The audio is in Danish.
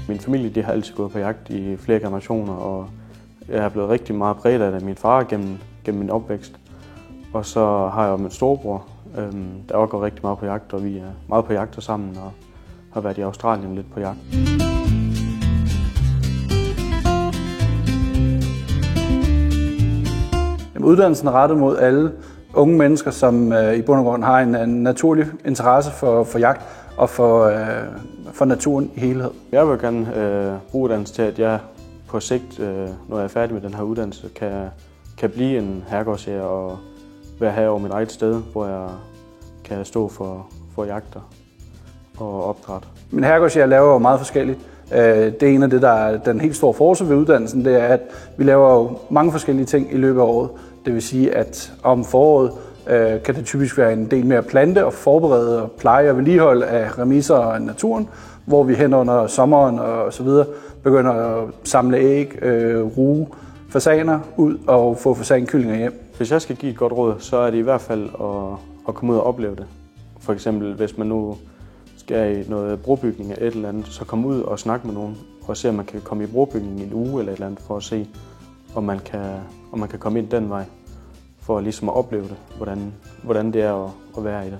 Min familie de har altid gået på jagt i flere generationer, og jeg er blevet rigtig meget præget af min far gennem min opvækst. Og så har jeg jo min storebror, der også går rigtig meget på jagt, og vi er meget på jagt sammen og har været i Australien lidt på jagt. Uddannelsen er rettet mod alle unge mennesker, som i bund og grund har en naturlig interesse for jagt og for naturen i helhed. Jeg vil gerne bruge uddannelsen til, at jeg på sigt, når jeg er færdig med den her uddannelse, kan blive en herregårdsjæger og være her over mit eget sted, hvor jeg kan stå for jagter og opdræt. Men herregårdsjæger laver jo meget forskelligt. Det er en af det, der er den helt store forskel ved uddannelsen, det er, at vi laver jo mange forskellige ting i løbet af året. Det vil sige, at om foråret kan det typisk være en del mere plante og forberede og pleje og vedligehold af remiser og naturen, hvor vi hen under sommeren og så videre begynder at samle æg, ruge fasaner ud og få fasankyllinger hjem. Hvis jeg skal give et godt råd, så er det i hvert fald at komme ud og opleve det. For eksempel, hvis man nu skal i noget brobygning af et eller andet, så kom ud og snak med nogen og se, om man kan komme i brobygning i en uge eller et eller andet, for at se, om man kan komme ind den vej, for ligesom at opleve det, hvordan det er at være i det.